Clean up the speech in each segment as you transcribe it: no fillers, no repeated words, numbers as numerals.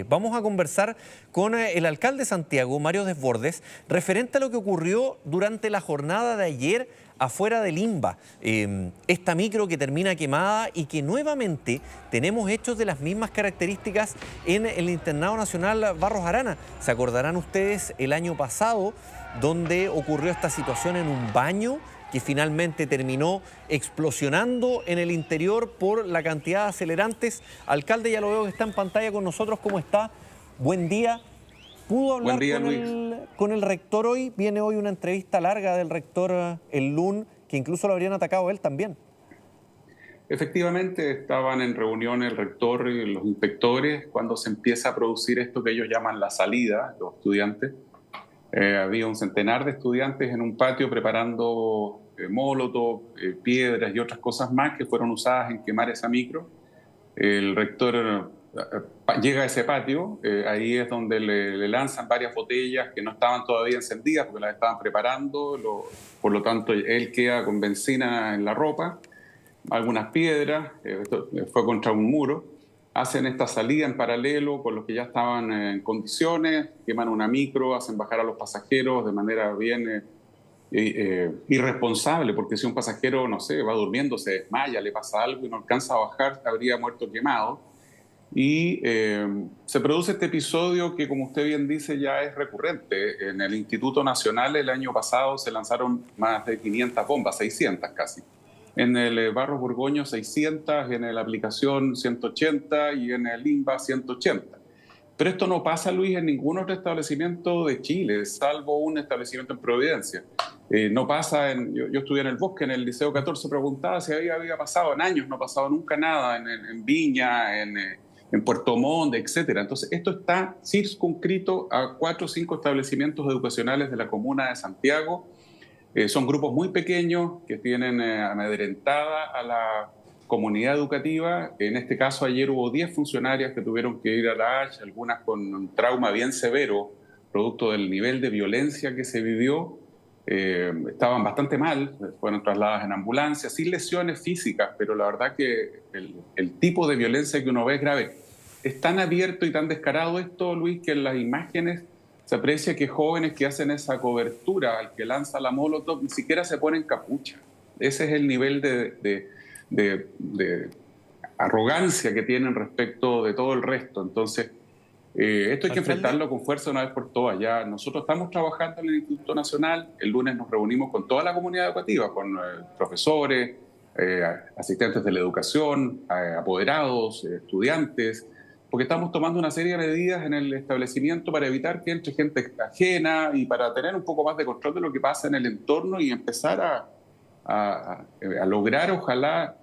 Vamos a conversar con el alcalde de Santiago, Mario Desbordes, referente a lo que ocurrió durante la jornada de ayer afuera del INBA. Esta micro que termina quemada y que nuevamente tenemos hechos de las mismas características en el Internado Nacional Barros Arana. ¿Se acordarán ustedes el año pasado donde ocurrió esta situación en un baño que finalmente terminó explosionando en el interior por la cantidad de acelerantes? Alcalde, ya lo veo que está en pantalla con nosotros. ¿Cómo está? Buen día. ¿Pudo hablar con el rector hoy? Viene hoy una entrevista larga del rector el LUN, que incluso lo habrían atacado él también. Efectivamente, estaban en reunión el rector y los inspectores cuando se empieza a producir esto que ellos llaman la salida, los estudiantes. Había un centenar de estudiantes en un patio preparando molotov, piedras y otras cosas más que fueron usadas en quemar esa micro. El rector llega a ese patio, ahí es donde le lanzan varias botellas que no estaban todavía encendidas porque las estaban preparando, por lo tanto él queda con benzina en la ropa, algunas piedras, fue contra un muro. Hacen esta salida en paralelo con los que ya estaban en condiciones, queman una micro, hacen bajar a los pasajeros de manera bien irresponsable, porque si un pasajero, no sé, va durmiendo, se desmaya, le pasa algo y no alcanza a bajar, habría muerto quemado. Y se produce este episodio que, como usted bien dice, ya es recurrente. En el Instituto Nacional el año pasado se lanzaron más de 500 bombas, 600 casi. En el Barros Borgoño 600, en la aplicación 180 y en el INBA 180. Pero esto no pasa, Luis, en ningún otro establecimiento de Chile, salvo un establecimiento en Providencia. No pasa, yo estudié en el Bosque, en el Liceo 14, preguntaba si había pasado en años, no ha pasado nunca nada, en Viña, en Puerto Montt, etc. Entonces, esto está circunscrito a 4 o 5 establecimientos educacionales de la comuna de Santiago. Son grupos muy pequeños que tienen amedrentada a la comunidad educativa. En este caso, ayer hubo 10 funcionarias que tuvieron que ir a la H, algunas con un trauma bien severo, producto del nivel de violencia que se vivió. Estaban bastante mal, fueron trasladadas en ambulancia, sin lesiones físicas, pero la verdad que el tipo de violencia que uno ve es grave. Es tan abierto y tan descarado esto, Luis, que en las imágenes se aprecia que jóvenes que hacen esa cobertura al que lanza la molotov ni siquiera se ponen capucha. Ese es el nivel de arrogancia que tienen respecto de todo el resto. Entonces, esto hay que enfrentarlo con fuerza una vez por todas. Ya nosotros estamos trabajando en el Instituto Nacional. El lunes nos reunimos con toda la comunidad educativa, con profesores, asistentes de la educación, apoderados, estudiantes, porque estamos tomando una serie de medidas en el establecimiento para evitar que entre gente ajena y para tener un poco más de control de lo que pasa en el entorno y empezar a lograr, ojalá,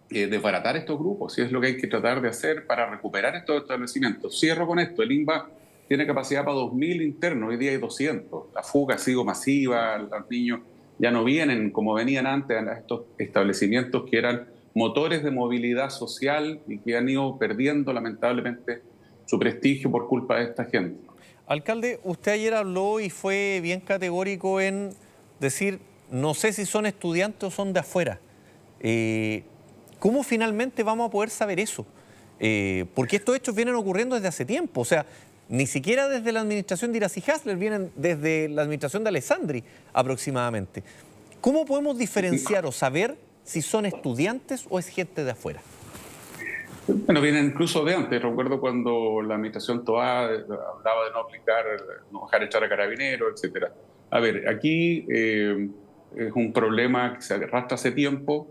desbaratar estos grupos, si es lo que hay que tratar de hacer para recuperar estos establecimientos. Cierro con esto, el INBA tiene capacidad para 2.000 internos, hoy día hay 200. La fuga ha sido masiva, los niños ya no vienen como venían antes a estos establecimientos que eran motores de movilidad social y que han ido perdiendo lamentablemente su prestigio por culpa de esta gente. Alcalde, usted ayer habló y fue bien categórico en decir, no sé si son estudiantes o son de afuera. ¿Cómo finalmente vamos a poder saber eso? Porque estos hechos vienen ocurriendo desde hace tiempo, o sea, ni siquiera desde la administración de Iracy Hasler, vienen desde la administración de Alessandri aproximadamente. ¿Cómo podemos diferenciar o saber si son estudiantes o es gente de afuera? Bueno, vienen incluso de antes. Recuerdo cuando la administración Toá hablaba de no aplicar, no dejar echar a carabineros, etc. A ver, aquí es un problema que se arrastra hace tiempo.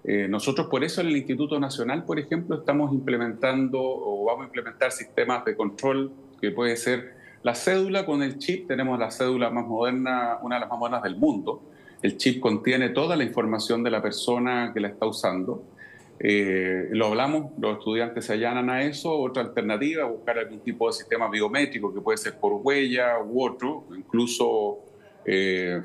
Nosotros por eso en el Instituto Nacional, por ejemplo, estamos implementando o vamos a implementar sistemas de control que puede ser la cédula con el chip. Tenemos la cédula más moderna, una de las más modernas del mundo. El chip contiene toda la información de la persona que la está usando. Lo hablamos, los estudiantes se allanan a eso. Otra alternativa, buscar algún tipo de sistema biométrico que puede ser por huella u otro, incluso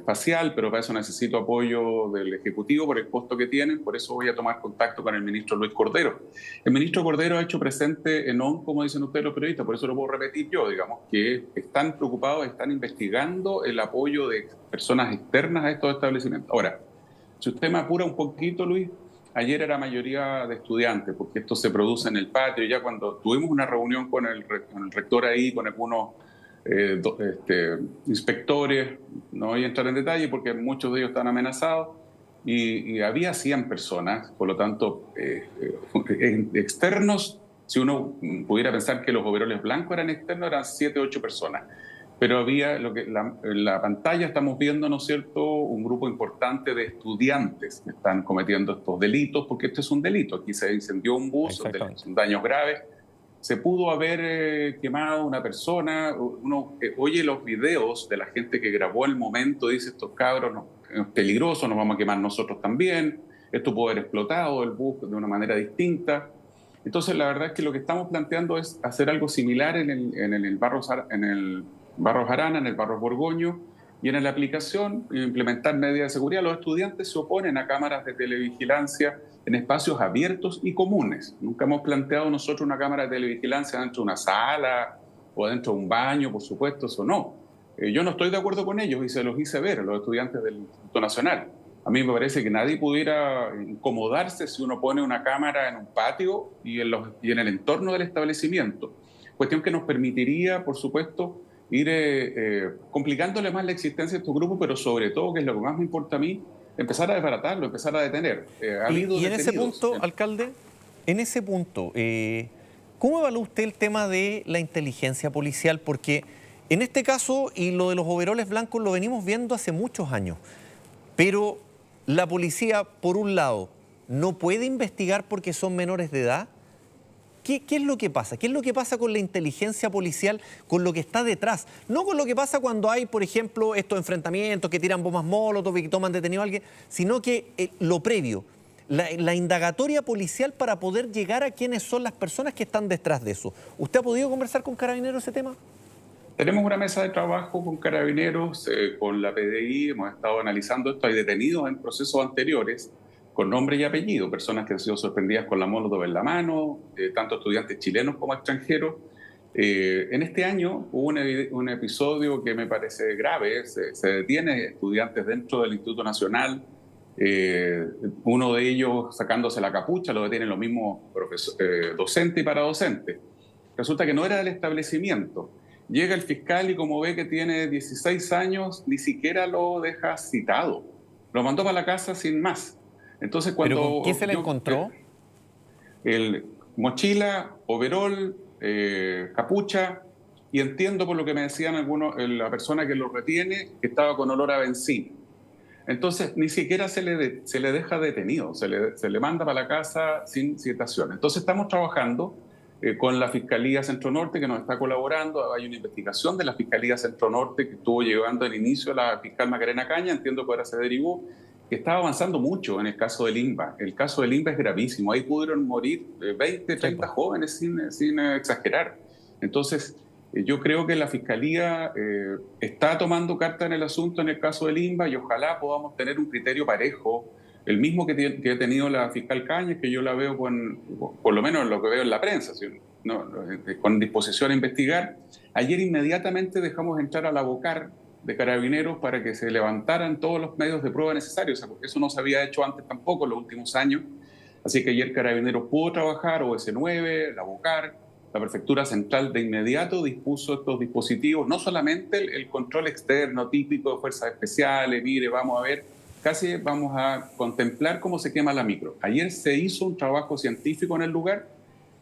facial, pero para eso necesito apoyo del Ejecutivo por el costo que tienen. Por eso voy a tomar contacto con el ministro Luis Cordero. El ministro Cordero ha hecho presente en ON, como dicen ustedes los periodistas, por eso lo puedo repetir yo, digamos, que están preocupados, están investigando el apoyo de personas externas a estos establecimientos. Ahora, si usted me apura un poquito, Luis, ayer era mayoría de estudiantes, porque esto se produce en el patio. Ya cuando tuvimos una reunión con el rector ahí, con algunos inspectores, no voy a entrar en detalle porque muchos de ellos están amenazados, y había 100 personas, por lo tanto, externos, si uno pudiera pensar que los overoles blancos eran externos, eran 7 o 8 personas. Pero había en la pantalla estamos viendo, ¿no es cierto?, un grupo importante de estudiantes que están cometiendo estos delitos, porque esto es un delito. Aquí se incendió un bus, son daños graves. Se pudo haber quemado una persona. Uno oye los videos de la gente que grabó el momento, dice, estos cabros no, es peligroso, nos vamos a quemar nosotros también. Esto pudo haber explotado el bus de una manera distinta. Entonces, la verdad es que lo que estamos planteando es hacer algo similar en el Barros Arana, en el Barros Borgoño, y en la aplicación implementar medidas de seguridad. Los estudiantes se oponen a cámaras de televigilancia en espacios abiertos y comunes. Nunca hemos planteado nosotros una cámara de televigilancia dentro de una sala o dentro de un baño, por supuesto, eso no. Yo no estoy de acuerdo con ellos y se los hice ver a los estudiantes del Instituto Nacional. A mí me parece que nadie pudiera incomodarse si uno pone una cámara en un patio y en el entorno del establecimiento. Cuestión que nos permitiría, por supuesto, ir complicándole más la existencia de estos grupos, pero sobre todo, que es lo que más me importa a mí, empezar a desbaratarlo, empezar a detener. Y en ese punto, alcalde, ¿cómo evalúa usted el tema de la inteligencia policial? Porque en este caso, y lo de los overoles blancos lo venimos viendo hace muchos años, pero la policía, por un lado, no puede investigar porque son menores de edad. ¿Qué es lo que pasa? ¿Qué es lo que pasa con la inteligencia policial, con lo que está detrás? No con lo que pasa cuando hay, por ejemplo, estos enfrentamientos que tiran bombas molotov y que toman detenido a alguien, sino que lo previo, la indagatoria policial para poder llegar a quiénes son las personas que están detrás de eso. ¿Usted ha podido conversar con Carabineros ese tema? Tenemos una mesa de trabajo con Carabineros, con la PDI, hemos estado analizando esto. Hay detenidos en procesos anteriores con nombre y apellido, personas que han sido sorprendidas con la molotov en la mano, tanto estudiantes chilenos como extranjeros. En este año hubo un episodio que me parece grave. Se detiene estudiantes dentro del Instituto Nacional, uno de ellos sacándose la capucha, lo detienen los mismos docentes y paradocentes. Resulta que no era del establecimiento. Llega el fiscal y como ve que tiene 16 años, ni siquiera lo deja citado. Lo mandó para la casa sin más. Entonces, cuando ¿pero con qué se le encontró? Mochila, overol, capucha, y entiendo por lo que me decían algunos, la persona que lo retiene, que estaba con olor a benzina. Entonces, ni siquiera se le deja detenido, se le manda para la casa sin citación. Entonces, estamos trabajando con la Fiscalía Centro Norte, que nos está colaborando. Hay una investigación de la Fiscalía Centro Norte que estuvo llevando al inicio la fiscal Macarena Caña, entiendo que ahora se derivó, que estaba avanzando mucho en el caso del INBA. El caso del INBA es gravísimo. Ahí pudieron morir 20, 30 jóvenes sin exagerar. Entonces, yo creo que la Fiscalía está tomando carta en el asunto en el caso del INBA y ojalá podamos tener un criterio parejo, el mismo que ha tenido la fiscal Cañas, que yo la veo por lo menos lo que veo en la prensa, ¿sí? Con disposición a investigar. Ayer inmediatamente dejamos entrar a la Bocar de Carabineros para que se levantaran todos los medios de prueba necesarios, porque eso no se había hecho antes tampoco en los últimos años. Así que ayer Carabineros pudo trabajar, OS9, la Bocar, la Prefectura Central de inmediato dispuso estos dispositivos, no solamente el control externo típico de fuerzas especiales, mire, vamos a ver, casi vamos a contemplar cómo se quema la micro. Ayer se hizo un trabajo científico en el lugar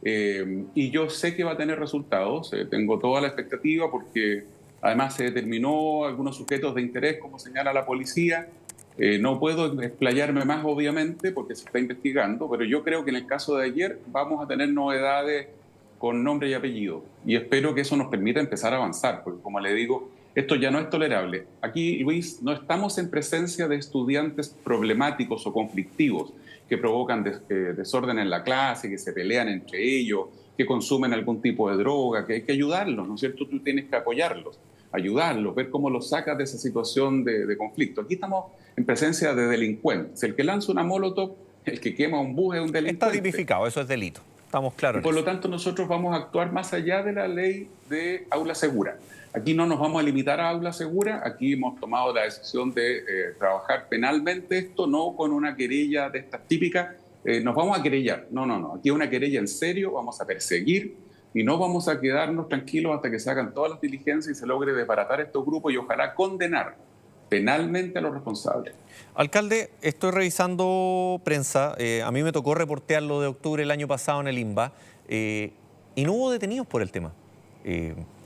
y yo sé que va a tener resultados, tengo toda la expectativa porque además se determinó algunos sujetos de interés, como señala la policía. No puedo explayarme más, obviamente, porque se está investigando, pero yo creo que en el caso de ayer vamos a tener novedades con nombre y apellido. Y espero que eso nos permita empezar a avanzar, porque como le digo, esto ya no es tolerable. Aquí, Luis, no estamos en presencia de estudiantes problemáticos o conflictivos que provocan desorden en la clase, que se pelean entre ellos, que consumen algún tipo de droga, que hay que ayudarlos, ¿no es cierto? Tú tienes que apoyarlos, ayudarlos, ver cómo los sacas de esa situación de conflicto. Aquí estamos en presencia de delincuentes. El que lanza una molotov, el que quema un bus es un delincuente. Está tipificado, eso es delito. Estamos claros. Y por lo tanto, nosotros vamos a actuar más allá de la ley de aula segura. Aquí no nos vamos a limitar a aula segura, aquí hemos tomado la decisión de trabajar penalmente esto, no con una querella de estas típicas nos vamos a querellar. No, no, no. Aquí hay una querella en serio, vamos a perseguir y no vamos a quedarnos tranquilos hasta que se hagan todas las diligencias y se logre desbaratar estos grupos y ojalá condenar penalmente a los responsables. Alcalde, estoy revisando prensa. A mí me tocó reportear lo de octubre del año pasado en el INBA y no hubo detenidos por el tema.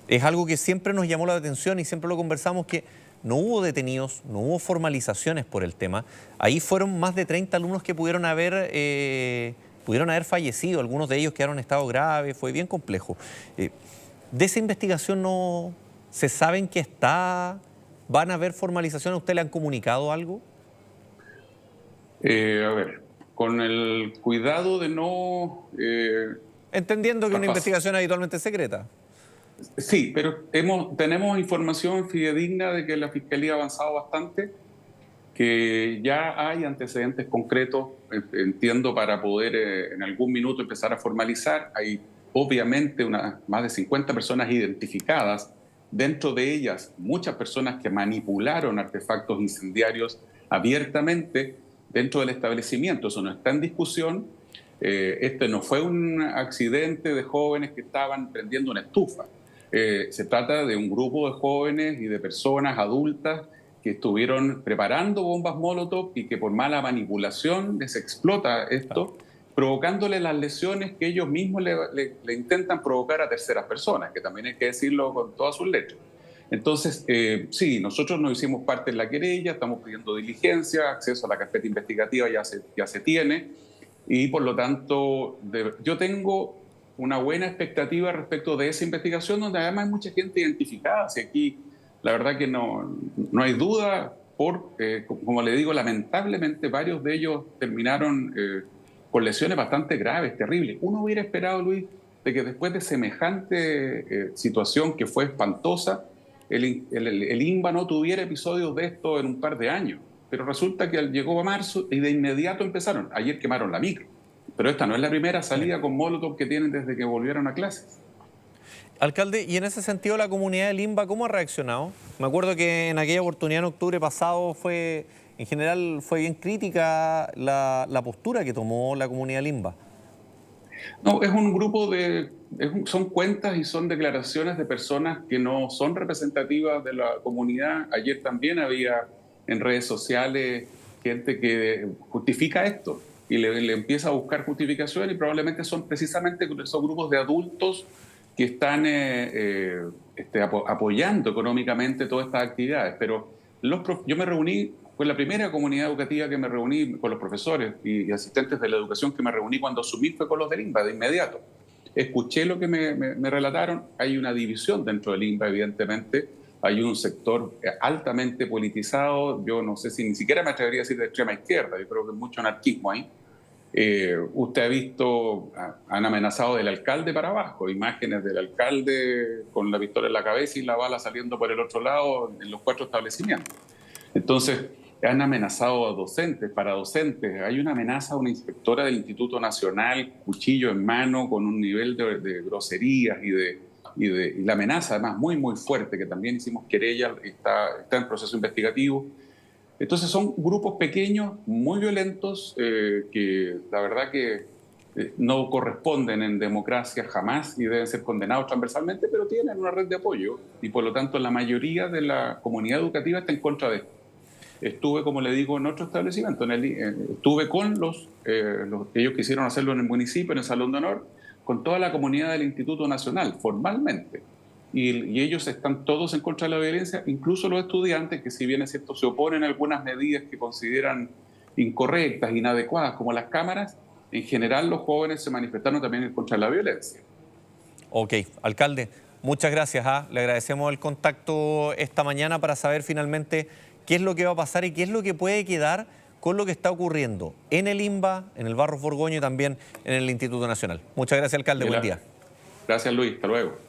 Es algo que siempre nos llamó la atención y siempre lo conversamos, que no hubo detenidos, no hubo formalizaciones por el tema. Ahí fueron más de 30 alumnos que pudieron haber fallecido. Algunos de ellos quedaron en estado grave, fue bien complejo. De esa investigación no se saben que está... ¿Van a haber formalizaciones? ¿A usted le han comunicado algo? A ver, con el cuidado de no... Entendiendo que una investigación es habitualmente secreta. Sí, pero tenemos información fidedigna de que la Fiscalía ha avanzado bastante, que ya hay antecedentes concretos, entiendo, para poder en algún minuto empezar a formalizar. Hay obviamente más de 50 personas identificadas, dentro de ellas muchas personas que manipularon artefactos incendiarios abiertamente dentro del establecimiento. Eso no está en discusión. Este no fue un accidente de jóvenes que estaban prendiendo una estufa. Se trata de un grupo de jóvenes y de personas adultas que estuvieron preparando bombas Molotov y que por mala manipulación les explota esto, provocándole las lesiones que ellos mismos le intentan provocar a terceras personas, que también hay que decirlo con todas sus letras. Entonces, sí, nosotros nos hicimos parte de la querella, estamos pidiendo diligencia, acceso a la carpeta investigativa ya se tiene, y por lo tanto yo tengo una buena expectativa respecto de esa investigación, donde además hay mucha gente identificada. Si aquí la verdad que no hay duda, como le digo, lamentablemente varios de ellos terminaron con lesiones bastante graves, terribles. Uno hubiera esperado, Luis, de que después de semejante situación que fue espantosa, el INBA no tuviera episodios de esto en un par de años. Pero resulta que llegó a marzo y de inmediato empezaron. Ayer quemaron la micro. Pero esta no es la primera salida con Molotov que tienen desde que volvieron a clases. Alcalde, y en ese sentido la comunidad del INBA, ¿cómo ha reaccionado? Me acuerdo que en aquella oportunidad en octubre pasado en general fue bien crítica la postura que tomó la comunidad del INBA. No, es un grupo son cuentas y son declaraciones de personas que no son representativas de la comunidad. Ayer también había en redes sociales gente que justifica esto y le empieza a buscar justificación, y probablemente son precisamente esos grupos de adultos que están apoyando económicamente todas estas actividades. Pero yo me reuní, fue la primera comunidad educativa que me reuní con los profesores y asistentes de la educación que me reuní cuando asumí, fue con los del INBA de inmediato. Escuché lo que me relataron. Hay una división dentro del INBA, evidentemente. Hay un sector altamente politizado. Yo no sé si ni siquiera me atrevería a decir de extrema izquierda. Yo creo que hay mucho anarquismo ahí. Usted ha visto, han amenazado del alcalde para abajo, imágenes del alcalde con la pistola en la cabeza y la bala saliendo por el otro lado en los 4 establecimientos. Entonces, han amenazado a docentes, para docentes. Hay una amenaza a una inspectora del Instituto Nacional, cuchillo en mano, con un nivel de groserías y la amenaza, además, muy, muy fuerte, que también hicimos querella, está en proceso investigativo. Entonces son grupos pequeños, muy violentos, que la verdad que no corresponden en democracia jamás y deben ser condenados transversalmente, pero tienen una red de apoyo y por lo tanto la mayoría de la comunidad educativa está en contra de esto. Estuve, como le digo, en otro establecimiento, estuve con ellos quisieron hacerlo en el municipio, en el Salón de Honor, con toda la comunidad del Instituto Nacional, formalmente. Y ellos están todos en contra de la violencia, incluso los estudiantes, que si bien es cierto se oponen a algunas medidas que consideran incorrectas, inadecuadas, como las cámaras, en general los jóvenes se manifestaron también en contra de la violencia. Ok, alcalde, muchas gracias. Le agradecemos el contacto esta mañana para saber finalmente qué es lo que va a pasar y qué es lo que puede quedar con lo que está ocurriendo en el INBA, en el Barros Borgoño y también en el Instituto Nacional. Muchas gracias, alcalde. Buen día. Gracias, Luis. Hasta luego.